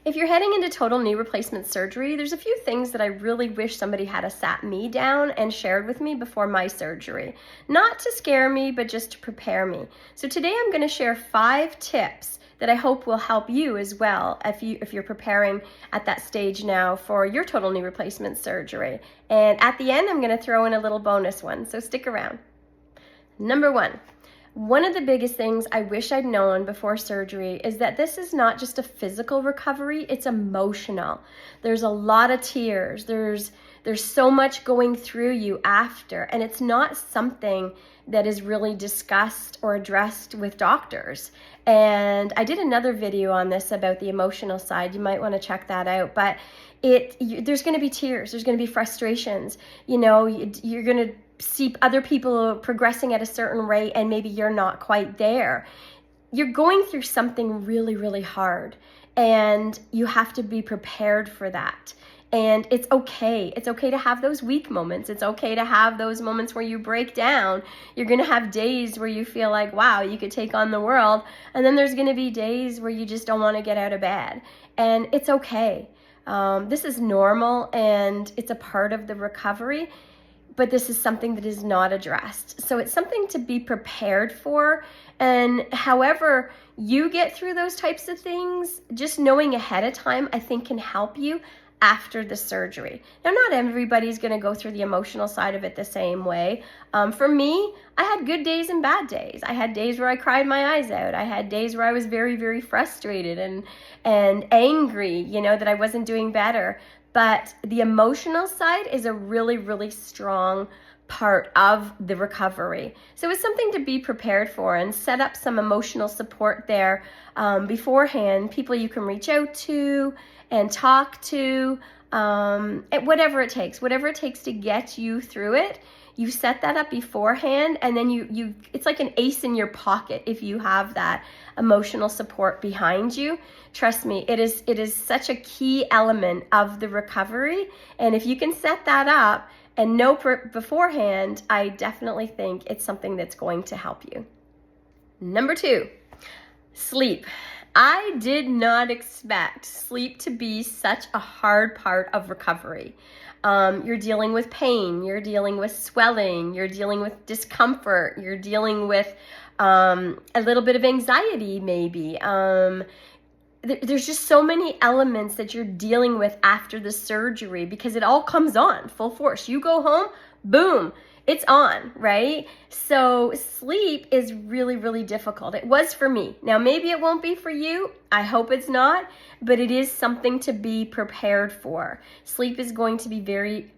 If you're heading into total knee replacement surgery, there's a few things that I really wish somebody had a sat me down and shared with me before my surgery. Not to scare me, but just to prepare me. So today I'm going to share 5 tips that I hope will help you as well if you're preparing at that stage now for your total knee replacement surgery. And at the end, I'm going to throw in a little bonus one, so stick around. Number 1. One of the biggest things I wish I'd known before surgery is that this is not just a physical recovery, it's emotional. There's a lot of tears. There's so much going through you after, and it's not something that is really discussed or addressed with doctors. And I did another video on this about the emotional side. You might want to check that out. But there's going to be tears. There's going to be frustrations. You know, you're going to see other people progressing at a certain rate and maybe you're not quite there. You're going through something really, really hard, and you have to be prepared for that. And it's okay. It's okay to have those weak moments. It's okay to have those moments where you break down. You're going to have days where you feel like, wow, you could take on the world. And then there's going to be days where you just don't want to get out of bed. And it's okay. This is normal, and it's a part of the recovery. But this is something that is not addressed. So it's something to be prepared for. And however you get through those types of things, just knowing ahead of time, I think can help you after the surgery. Now, not everybody's going to go through the emotional side of it the same way. For me, I had good days and bad days. I had days where I cried my eyes out. I had days where I was very, very frustrated and angry, you know, that I wasn't doing better. But the emotional side is a really, really strong part of the recovery. So it's something to be prepared for and set up some emotional support there beforehand, people you can reach out to and talk to, whatever it takes to get you through it. You set that up beforehand, and then it's like an ace in your pocket if you have that emotional support behind you. Trust me, it is such a key element of the recovery. And if you can set that up and know beforehand, I definitely think it's something that's going to help you. Number 2, sleep. I did not expect sleep to be such a hard part of recovery. You're dealing with pain, you're dealing with swelling, you're dealing with discomfort, you're dealing with a little bit of anxiety maybe. There's just so many elements that you're dealing with after the surgery because it all comes on full force. You go home, boom, it's on, right? So sleep is really, really difficult. It was for me. Now, maybe it won't be for you. I hope it's not, but it is something to be prepared for. Sleep is going to be very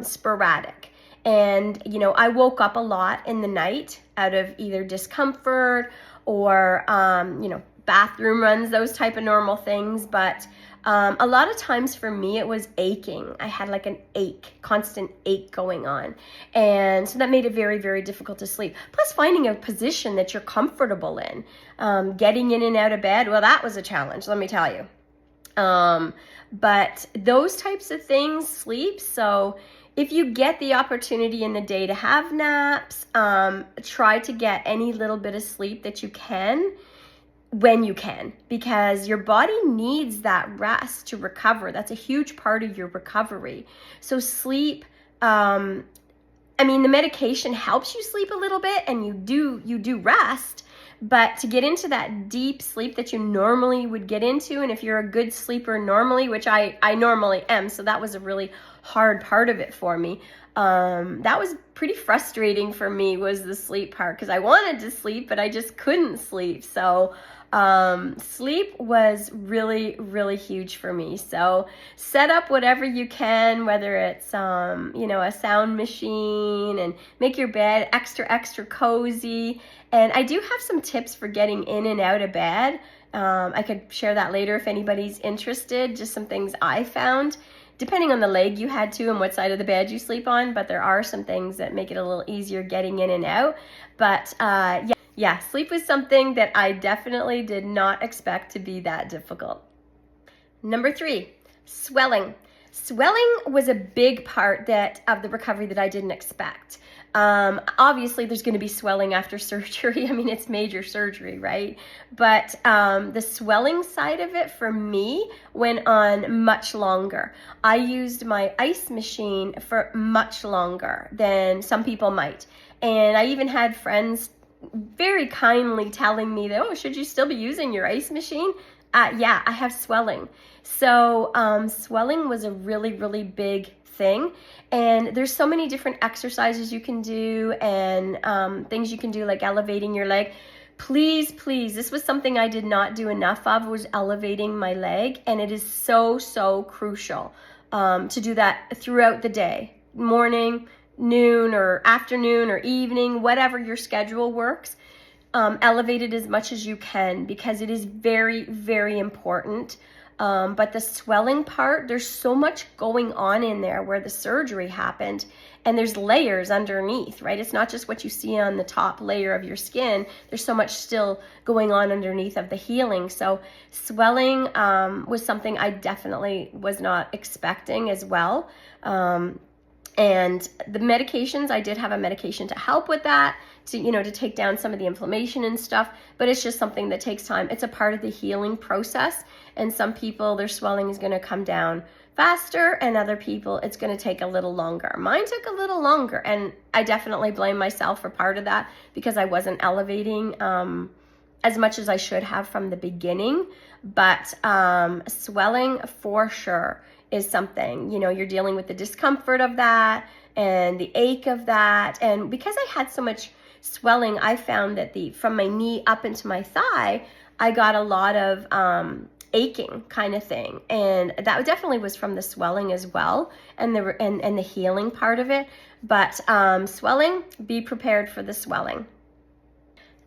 sporadic. And, you know, I woke up a lot in the night out of either discomfort or, bathroom runs, those type of normal things. But a lot of times for me, it was aching. I had like an constant ache going on. And so that made it very, very difficult to sleep. Plus finding a position that you're comfortable in, getting in and out of bed. Well, that was a challenge, let me tell you. But those types of things, sleep. So if you get the opportunity in the day to have naps, try to get any little bit of sleep that you can when you can, because your body needs that rest to recover. That's a huge part of your recovery. So sleep, the medication helps you sleep a little bit, and you do rest, but to get into that deep sleep that you normally would get into, and if you're a good sleeper normally, which I normally am, so that was a really hard part of it for me. That was pretty frustrating for me, was the sleep part, because I wanted to sleep, but I just couldn't sleep. So sleep was really, really huge for me. So set up whatever you can, whether it's, a sound machine, and make your bed extra cozy. And I do have some tips for getting in and out of bed. I could share that later if anybody's interested, just some things I found, depending on the leg you had to and what side of the bed you sleep on. But there are some things that make it a little easier getting in and out. But yeah, sleep was something that I definitely did not expect to be that difficult. Number 3, swelling. Swelling was a big part of the recovery that I didn't expect. Obviously, there's going to be swelling after surgery. I mean, it's major surgery, right? But the swelling side of it for me went on much longer. I used my ice machine for much longer than some people might. And I even had friends very kindly telling me that, oh, should you still be using your ice machine? Yeah, I have swelling. So swelling was a really, really big thing. And there's so many different exercises you can do and things you can do, like elevating your leg. Please, this was something I did not do enough of, was elevating my leg. And it is so, so crucial to do that throughout the day, morning, noon, or afternoon, or evening, whatever your schedule works. Elevate it as much as you can, because it is very, very important. But the swelling part, there's so much going on in there where the surgery happened, and there's layers underneath, right? It's not just what you see on the top layer of your skin. There's so much still going on underneath of the healing. So swelling was something I definitely was not expecting as well. And the medications, I did have a medication to help with that, to take down some of the inflammation and stuff, but it's just something that takes time. It's a part of the healing process, and some people, their swelling is going to come down faster, and other people, it's going to take a little longer. Mine took a little longer, and I definitely blame myself for part of that, because I wasn't elevating as much as I should have from the beginning. But swelling for sure is something, you're dealing with the discomfort of that and the ache of that. And because I had so much swelling, I found that from my knee up into my thigh, I got a lot of aching kind of thing. And that definitely was from the swelling as well, and the healing part of it. But swelling, be prepared for the swelling.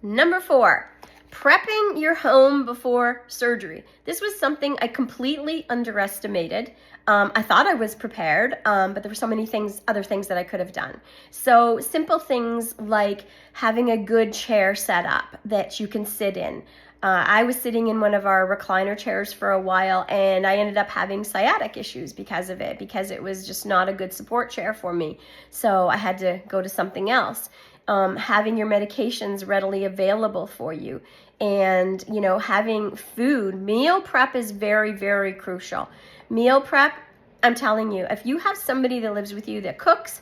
Number 4, prepping your home before surgery. This was something I completely underestimated. I thought I was prepared, but there were so many other things that I could have done. So simple things like having a good chair set up that you can sit in. I was sitting in one of our recliner chairs for a while, and I ended up having sciatic issues because of it, because it was just not a good support chair for me. So I had to go to something else. Having your medications readily available for you, and having food. Meal prep is very, very crucial. Meal prep, I'm telling you, if you have somebody that lives with you that cooks,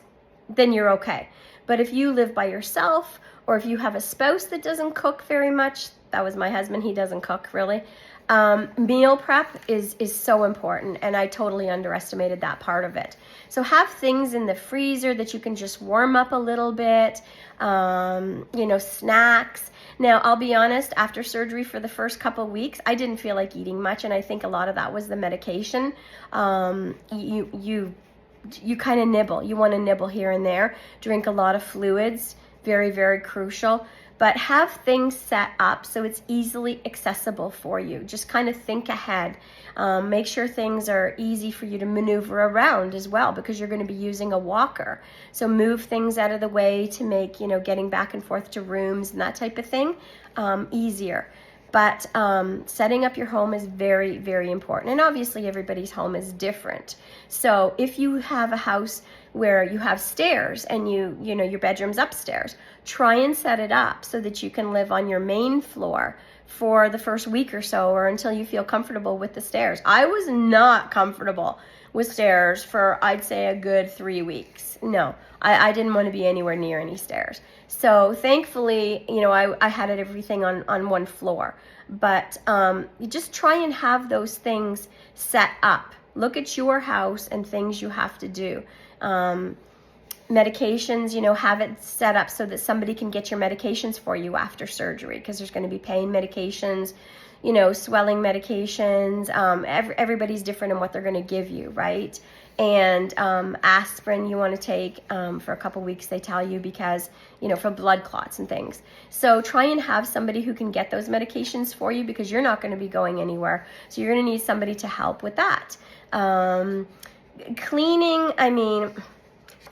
then you're okay. But if you live by yourself, or if you have a spouse that doesn't cook very much, that was my husband, he doesn't cook really, meal prep is so important, and I totally underestimated that part of it. So have things in the freezer that you can just warm up a little bit, snacks. Now, I'll be honest, after surgery for the first couple weeks, I didn't feel like eating much, and I think a lot of that was the medication. You kind of nibble. You want to nibble here and there. Drink a lot of fluids, very, very crucial. But have things set up so it's easily accessible for you. Just kind of think ahead. Make sure things are easy for you to maneuver around as well, because you're going to be using a walker. So move things out of the way to make, getting back and forth to rooms and that type of thing easier. But setting up your home is very, very important. And obviously everybody's home is different. So if you have a house where you have stairs and your bedroom's upstairs, try and set it up so that you can live on your main floor for the first week or so, or until you feel comfortable with the stairs. I was not comfortable with stairs for, I'd say, a good 3 weeks. No, I didn't want to be anywhere near any stairs. So thankfully, I had everything on one floor. But you just try and have those things set up. Look at your house and things you have to do. Medications, have it set up so that somebody can get your medications for you after surgery, because there's going to be pain medications, swelling medications. Everybody's different in what they're going to give you, right? And aspirin you want to take for a couple weeks, they tell you, because, for blood clots and things. So try and have somebody who can get those medications for you, because you're not going to be going anywhere. So you're going to need somebody to help with that. Cleaning,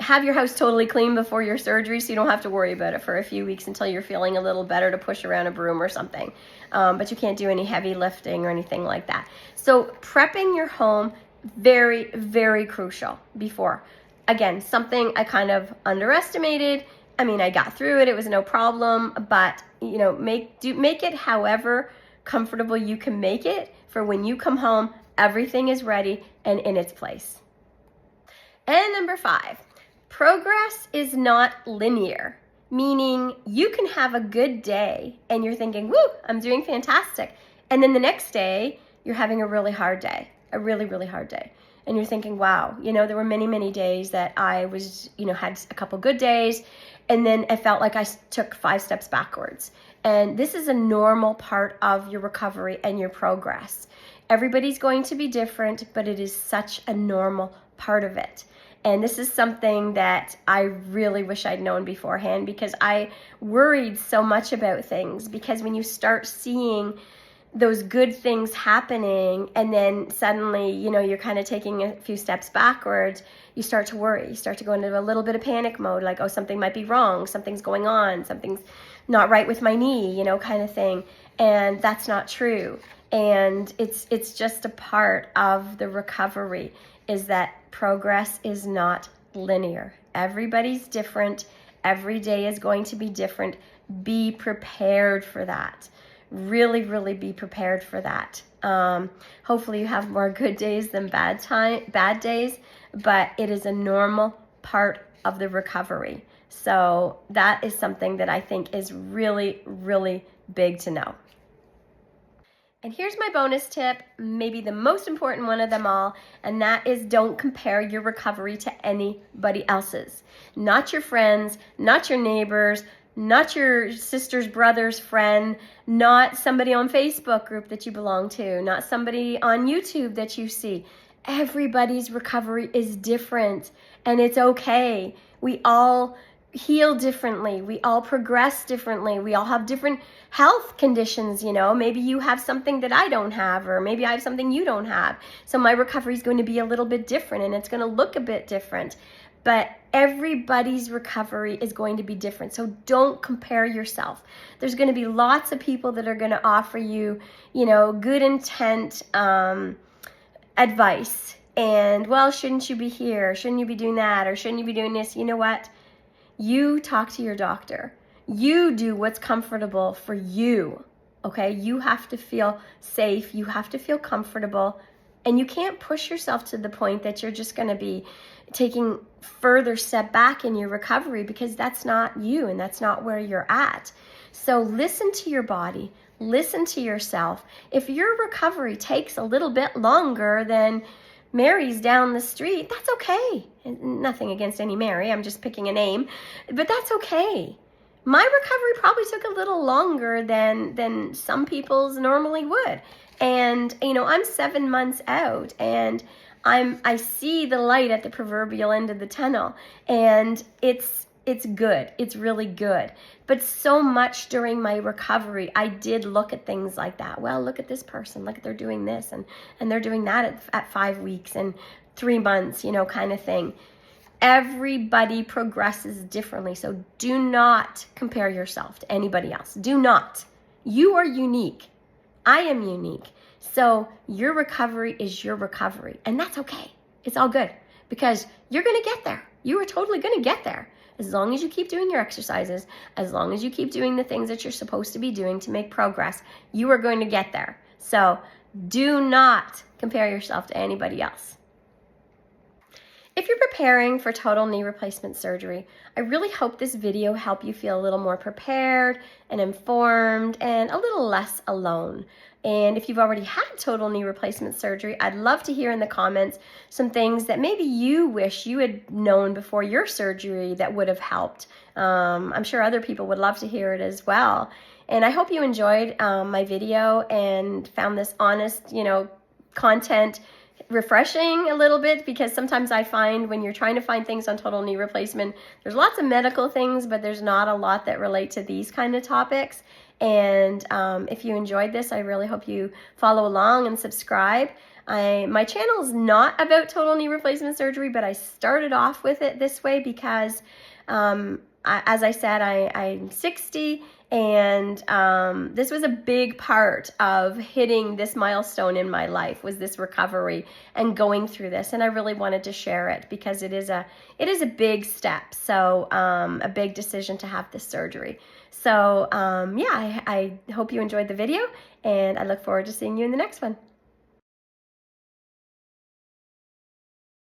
have your house totally clean before your surgery, so you don't have to worry about it for a few weeks until you're feeling a little better to push around a broom or something. But you can't do any heavy lifting or anything like that. So prepping your home, very, very crucial before. Again, something I kind of underestimated I mean, I got through it. It was no problem, but you know, make it however comfortable you can make it for when you come home, everything is ready and in its place. And number 5, progress is not linear, meaning you can have a good day and you're thinking, woo, I'm doing fantastic. And then the next day, you're having a really hard day, a really, really hard day. And you're thinking, wow, you know, there were many, many days that I was, you know, had a couple good days, and then I felt like I took 5 steps backwards. And this is a normal part of your recovery and your progress. Everybody's going to be different, but it is such a normal part of it. And this is something that I really wish I'd known beforehand, because I worried so much about things. Because when you start seeing those good things happening and then suddenly, you know, you're kind of taking a few steps backwards, you start to worry. You start to go into a little bit of panic mode, like, oh, something might be wrong, something's going on, something's not right with my knee, you know, kind of thing. And that's not true. And it's just a part of the recovery, is that progress is not linear. Everybody's different. Every day is going to be different. Be prepared for that. Really, really be prepared for that. Hopefully you have more good days than bad days, but it is a normal part of the recovery. So that is something that I think is really, really big to know. And here's my bonus tip, maybe the most important one of them all, and that is don't compare your recovery to anybody else's. Not your friends, not your neighbors, not your sister's brother's friend, not somebody on Facebook group that you belong to, not somebody on YouTube that you see. Everybody's recovery is different, and it's okay. We all heal differently. We all progress differently. We all have different health conditions, you know. Maybe you have something that I don't have, or maybe I have something you don't have. So my recovery is going to be a little bit different, and it's going to look a bit different. But everybody's recovery is going to be different. So don't compare yourself. There's going to be lots of people that are going to offer you, you know, good intent advice. And, well, shouldn't you be here? Shouldn't you be doing that? Or shouldn't you be doing this? You know what? You talk to your doctor. You do what's comfortable for you, okay? You have to feel safe. You have to feel comfortable. And you can't push yourself to the point that you're just going to be taking further step back in your recovery, because that's not you and that's not where you're at. So listen to your body. Listen to yourself. If your recovery takes a little bit longer than Mary's down the street, that's okay. Nothing against any Mary, I'm just picking a name, but that's okay. My recovery probably took a little longer than some people's normally would. And, you know, I'm 7 months out, and I see the light at the proverbial end of the tunnel, and it's good. It's really good. But so much during my recovery, I did look at things like that. Well, look at this person. Look at they're doing this, and they're doing that at 5 weeks and 3 months, you know, kind of thing. Everybody progresses differently. So do not compare yourself to anybody else. Do not. You are unique. I am unique. So your recovery is your recovery, and that's okay. It's all good, because you're going to get there. You are totally going to get there. As long as you keep doing your exercises, as long as you keep doing the things that you're supposed to be doing to make progress, you are going to get there. So do not compare yourself to anybody else. If you're preparing for total knee replacement surgery, I really hope this video helped you feel a little more prepared and informed and a little less alone. And if you've already had total knee replacement surgery, I'd love to hear in the comments some things that maybe you wish you had known before your surgery that would have helped. I'm sure other people would love to hear it as well. And I hope you enjoyed my video and found this honest, you know, content refreshing a little bit, because sometimes I find when you're trying to find things on total knee replacement, there's lots of medical things, but there's not a lot that relate to these kind of topics. And if you enjoyed this, I really hope you follow along and subscribe. My channel is not about total knee replacement surgery, but I started off with it this way because, as I said, I'm 60 And this was a big part of hitting this milestone in my life, was this recovery and going through this. And I really wanted to share it because it is a big step. So a big decision to have this surgery. So yeah, I hope you enjoyed the video, and I look forward to seeing you in the next one.